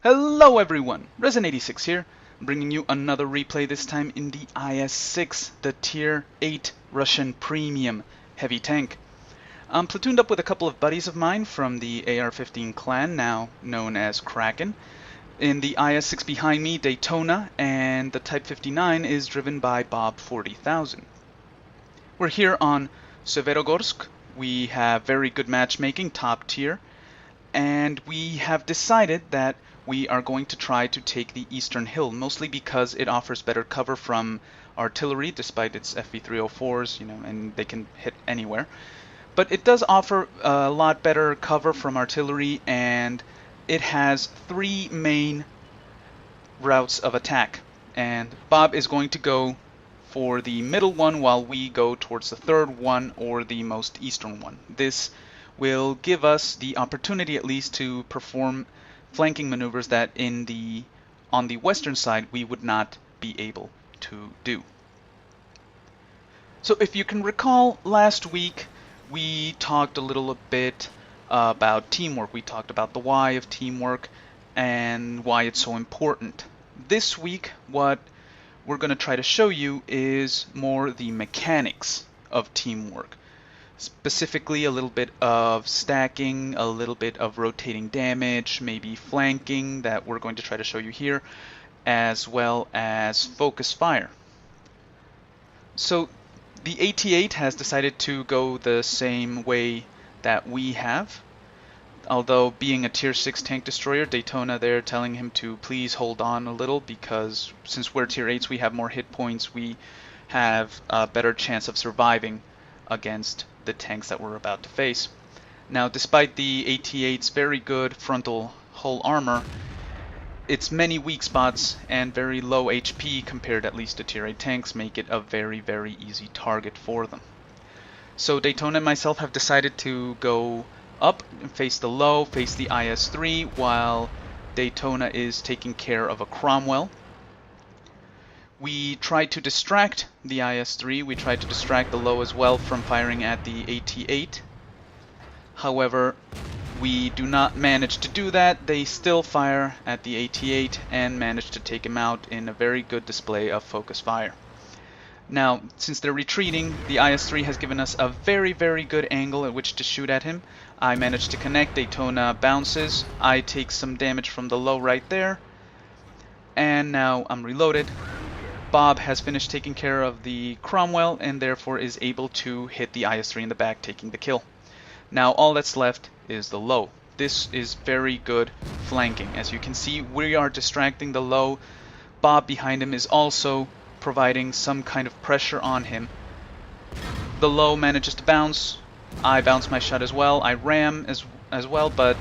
Hello everyone, Resin86 here, bringing you another replay, this time in the IS-6, the Tier 8 Russian Premium Heavy Tank. I'm platooned up with a couple of buddies of mine from the AR-15 clan, now known as Kraken. In the IS-6 behind me, Daytona, and the Type 59 is driven by Bob 40,000. We're here on Severogorsk. We have very good matchmaking, top tier, and we have decided that we are going to try to take the eastern hill, mostly because it offers better cover from artillery, despite its FV304s, and they can hit anywhere. But it does offer a lot better cover from artillery, and it has three main routes of attack. And Bob is going to go for the middle one, while we go towards the third one, or the most eastern one. This will give us the opportunity, at least, to perform flanking maneuvers that on the western side we would not be able to do. So if you can recall, last week we talked a little bit about teamwork. We talked about the why of teamwork and why it's so important. This week what we're going to try to show you is more the mechanics of teamwork. Specifically, a little bit of stacking, a little bit of rotating damage, maybe flanking that we're going to try to show you here, as well as focus fire. So the AT-8 has decided to go the same way that we have. Although being a tier 6 tank destroyer, Daytona there telling him to please hold on a little, because since we're tier 8s we have more hit points, we have a better chance of surviving against the tanks that we're about to face. Now, despite the AT-8's very good frontal hull armor, its many weak spots and very low HP compared at least to tier 8 tanks make it a very, very easy target for them. So Daytona and myself have decided to go up and face the low, face the IS-3, while Daytona is taking care of a Cromwell. We tried to distract the IS-3, we tried to distract the low as well from firing at the AT-8. However, we do not manage to do that. They still fire at the AT-8 and manage to take him out in a very good display of focus fire. Now, since they're retreating, the IS-3 has given us a very, very good angle at which to shoot at him. I managed to connect, Daytona bounces, I take some damage from the low right there, and now I'm reloaded. Bob has finished taking care of the Cromwell and therefore is able to hit the IS-3 in the back, taking the kill. Now all that's left is the low. This is very good flanking. As you can see, we are distracting the low. Bob behind him is also providing some kind of pressure on him. The low manages to bounce. I bounce my shot as well. I ram as well, but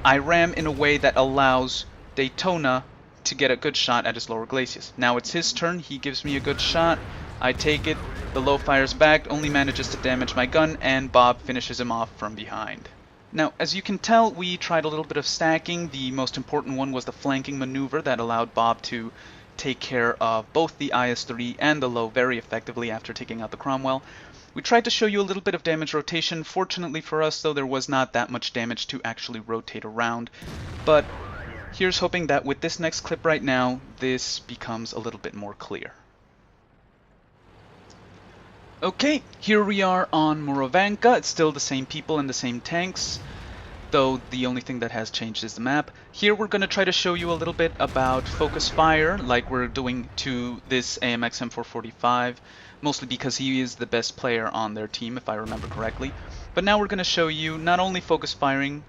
I ram in a way that allows Daytona to get a good shot at his lower glacis. Now it's his turn, he gives me a good shot, I take it, the low fires back, only manages to damage my gun, and Bob finishes him off from behind. Now, as you can tell, we tried a little bit of stacking. The most important one was the flanking maneuver that allowed Bob to take care of both the IS-3 and the low very effectively after taking out the Cromwell. We tried to show you a little bit of damage rotation. Fortunately for us, though, there was not that much damage to actually rotate around, but here's hoping that with this next clip right now, this becomes a little bit more clear. Okay, here we are on Morovanka. It's still the same people and the same tanks, though the only thing that has changed is the map. Here we're going to try to show you a little bit about focus fire, like we're doing to this AMX M445, mostly because he is the best player on their team, if I remember correctly. But now we're going to show you not only focus firing,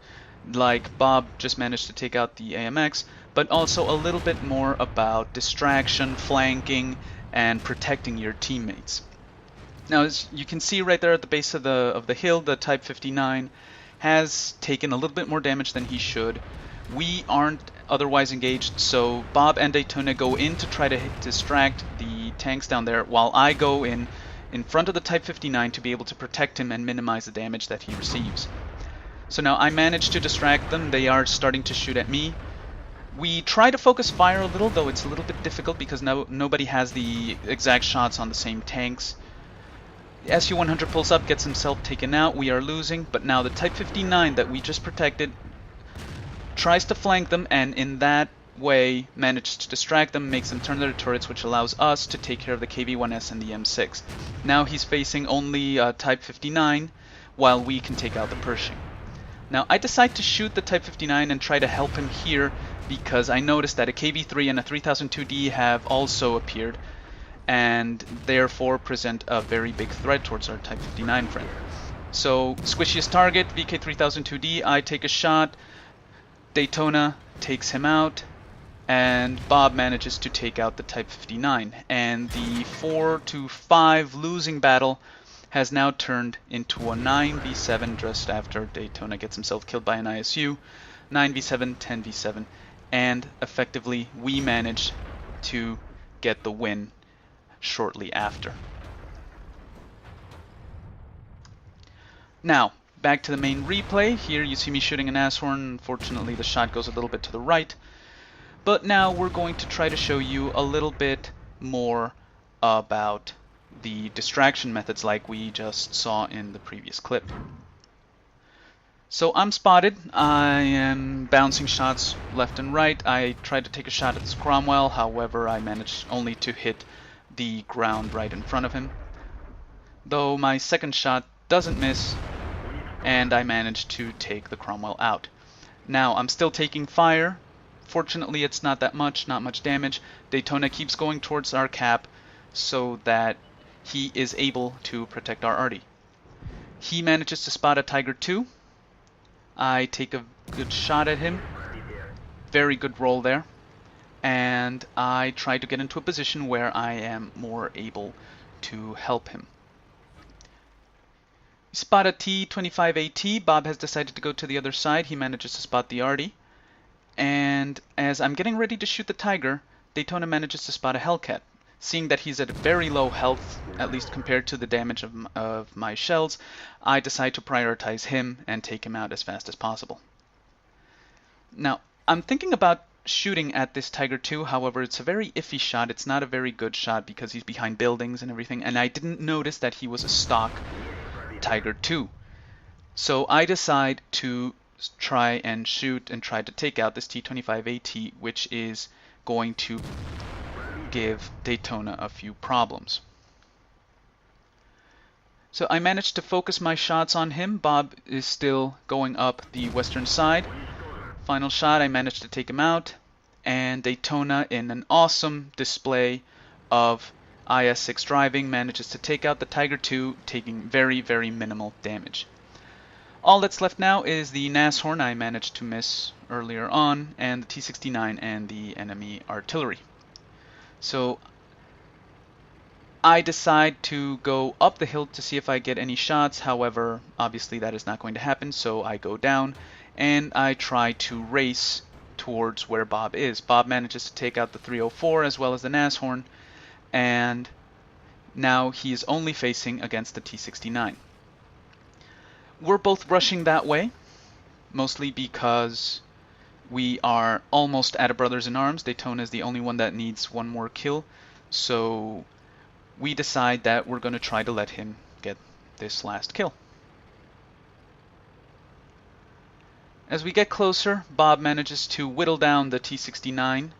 like Bob just managed to take out the AMX, but also a little bit more about distraction, flanking, and protecting your teammates. Now, as you can see right there at the base of the hill, the Type 59 has taken a little bit more damage than he should. We aren't otherwise engaged, so Bob and Daytona go in to try to distract the tanks down there, while I go in front of the Type 59 to be able to protect him and minimize the damage that he receives. So now I managed to distract them. They are starting to shoot at me. We try to focus fire a little, though it's a little bit difficult because nobody has the exact shots on the same tanks. SU-100 pulls up, gets himself taken out. We are losing, but now the Type 59 that we just protected tries to flank them, and in that way manages to distract them, makes them turn their turrets, which allows us to take care of the KV-1S and the M6. Now he's facing only Type 59, while we can take out the Pershing. Now I decide to shoot the Type 59 and try to help him here because I noticed that a KV-3 and a 3002D have also appeared and therefore present a very big threat towards our Type 59 friend. So squishiest target, VK-3002D, I take a shot, Daytona takes him out, and Bob manages to take out the Type 59. And the 4-5 losing battle has now turned into a 9v7 just after Daytona gets himself killed by an ISU. 9v7, 10v7, and effectively we managed to get the win shortly after. Now, back to the main replay. Here you see me shooting an Nashorn. Unfortunately, the shot goes a little bit to the right. But now we're going to try to show you a little bit more about the distraction methods like we just saw in the previous clip. So I'm spotted. I am bouncing shots left and right. I tried to take a shot at this Cromwell, however I managed only to hit the ground right in front of him. Though my second shot doesn't miss, and I managed to take the Cromwell out. Now I'm still taking fire. Fortunately it's not that much, not much damage. Daytona keeps going towards our cap so that he is able to protect our arty. He manages to spot a Tiger 2. I take a good shot at him. Very good roll there. And I try to get into a position where I am more able to help him. Spot a T-25AT. Bob has decided to go to the other side. He manages to spot the arty. And as I'm getting ready to shoot the Tiger, Daytona manages to spot a Hellcat. Seeing that he's at very low health, at least compared to the damage of my shells, I decide to prioritize him and take him out as fast as possible. Now, I'm thinking about shooting at this Tiger 2, however it's a very iffy shot. It's not a very good shot because he's behind buildings and everything, and I didn't notice that he was a stock Tiger 2. So I decide to try and shoot and try to take out this T-25AT, which is going to give Daytona a few problems. So I managed to focus my shots on him. Bob is still going up the western side. Final shot, I managed to take him out, and Daytona, in an awesome display of IS-6 driving, manages to take out the Tiger 2, taking very, very minimal damage. All that's left now is the Nashorn I managed to miss earlier on, and the T-69 and the enemy artillery. So I decide to go up the hill to see if I get any shots. However, obviously that is not going to happen, so I go down and I try to race towards where Bob is. Bob manages to take out the 304 as well as the Nashorn, and now he is only facing against the T-69. We're both rushing that way, mostly because we are almost at a brothers in arms. Daytona is the only one that needs one more kill, so we decide that we're going to try to let him get this last kill. As we get closer, Bob manages to whittle down the T-69,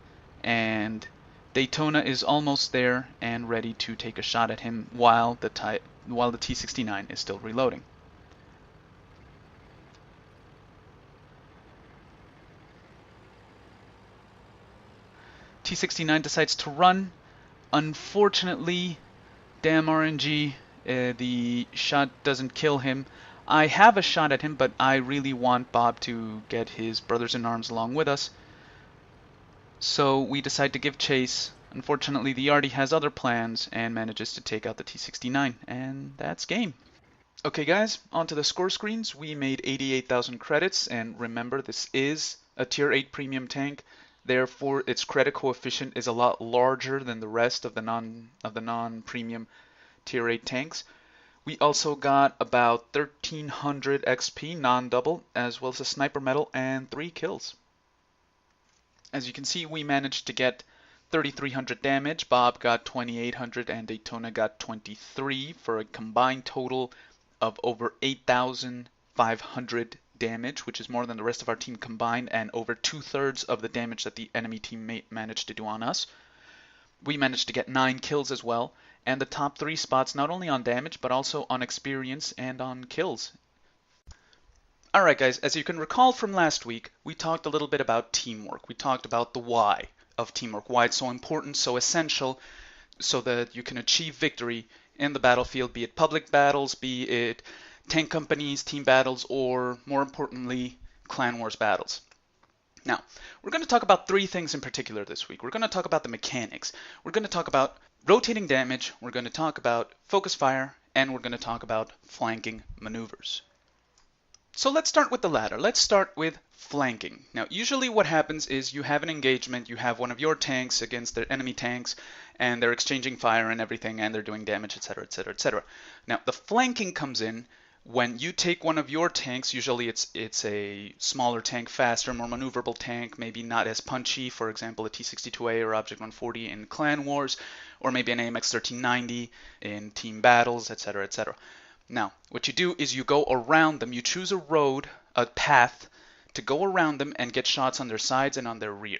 and Daytona is almost there and ready to take a shot at him while the T-69 is still reloading. T-69 decides to run. Unfortunately, damn RNG, the shot doesn't kill him. I have a shot at him, but I really want Bob to get his brothers-in-arms along with us. So we decide to give chase. Unfortunately, the Arty has other plans and manages to take out the T-69, and that's game. Okay guys, onto the score screens. We made 88,000 credits, and remember, this is a Tier 8 premium tank. Therefore, its credit coefficient is a lot larger than the rest of the non-premium Tier 8 tanks. We also got about 1300 XP non-double, as well as a sniper medal and 3 kills. As you can see, we managed to get 3300 damage. Bob got 2800 and Daytona got 23 for a combined total of over 8500 damage, which is more than the rest of our team combined, and over 2/3 of the damage that the enemy teammate managed to do on us. We managed to get 9 kills as well, and the top 3 spots not only on damage, but also on experience and on kills. Alright guys, as you can recall from last week, we talked a little bit about teamwork. We talked about the why of teamwork, why it's so important, so essential, so that you can achieve victory in the battlefield, be it public battles, be it tank companies, team battles, or more importantly, clan wars battles. Now, we're going to talk about 3 things in particular this week. We're going to talk about the mechanics. We're going to talk about rotating damage. We're going to talk about focus fire, and we're going to talk about flanking maneuvers. So let's start with the latter. Let's start with flanking. Now, usually what happens is you have an engagement, you have one of your tanks against the enemy tanks, and they're exchanging fire and everything, and they're doing damage, etc., etc., etc. Now, the flanking comes in when you take one of your tanks. Usually it's a smaller tank, faster, more maneuverable tank, maybe not as punchy, for example, a T-62A or Object 140 in Clan Wars, or maybe an AMX 1390 in team battles, etc., etc. Now, what you do is you go around them. You choose a road, a path, to go around them and get shots on their sides and on their rear.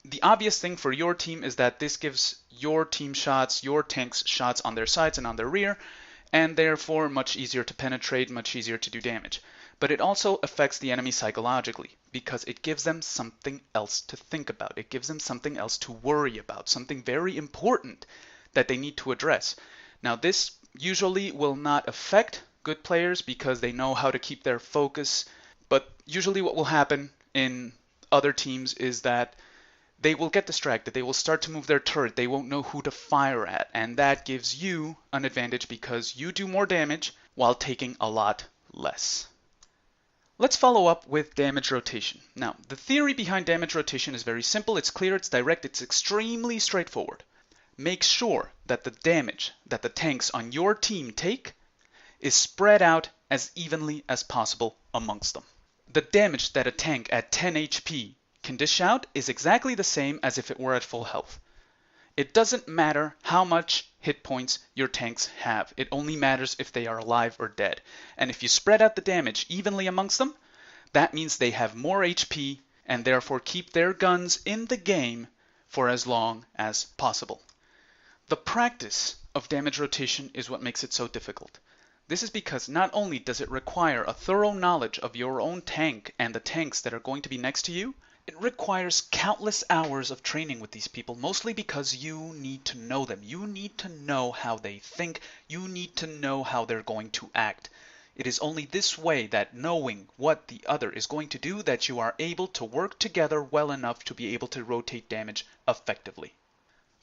The obvious thing for your team is that this gives your team shots, your tanks shots on their sides and on their rear, and therefore much easier to penetrate, much easier to do damage. But it also affects the enemy psychologically, because it gives them something else to think about. It gives them something else to worry about, something very important that they need to address. Now, this usually will not affect good players because they know how to keep their focus, but usually what will happen in other teams is that they will get distracted, they will start to move their turret, they won't know who to fire at, and that gives you an advantage because you do more damage while taking a lot less. Let's follow up with damage rotation. Now, the theory behind damage rotation is very simple, it's clear, it's direct, it's extremely straightforward. Make sure that the damage that the tanks on your team take is spread out as evenly as possible amongst them. The damage that a tank at 10 HP can dish out is exactly the same as if it were at full health. It doesn't matter how much hit points your tanks have. It only matters if they are alive or dead. And if you spread out the damage evenly amongst them, that means they have more HP and therefore keep their guns in the game for as long as possible. The practice of damage rotation is what makes it so difficult. This is because not only does it require a thorough knowledge of your own tank and the tanks that are going to be next to you, it requires countless hours of training with these people, mostly because you need to know them. You need to know how they think. You need to know how they're going to act. It is only this way, that knowing what the other is going to do, that you are able to work together well enough to be able to rotate damage effectively.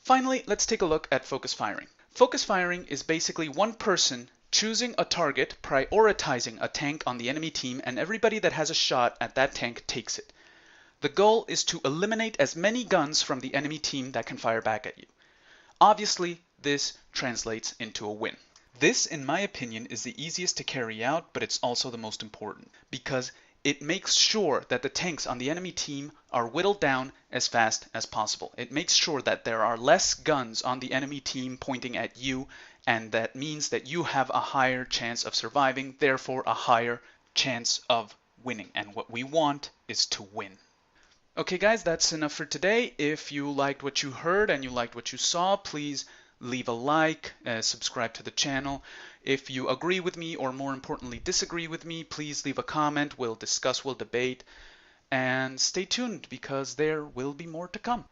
Finally, let's take a look at focus firing. Focus firing is basically one person choosing a target, prioritizing a tank on the enemy team, and everybody that has a shot at that tank takes it. The goal is to eliminate as many guns from the enemy team that can fire back at you. Obviously, this translates into a win. This, in my opinion, is the easiest to carry out, but it's also the most important, because it makes sure that the tanks on the enemy team are whittled down as fast as possible. It makes sure that there are less guns on the enemy team pointing at you, and that means that you have a higher chance of surviving, therefore a higher chance of winning. And what we want is to win. Okay guys, that's enough for today. If you liked what you heard and you liked what you saw, please leave a like, subscribe to the channel. If you agree with me, or more importantly disagree with me, please leave a comment. We'll discuss, we'll debate, and stay tuned because there will be more to come.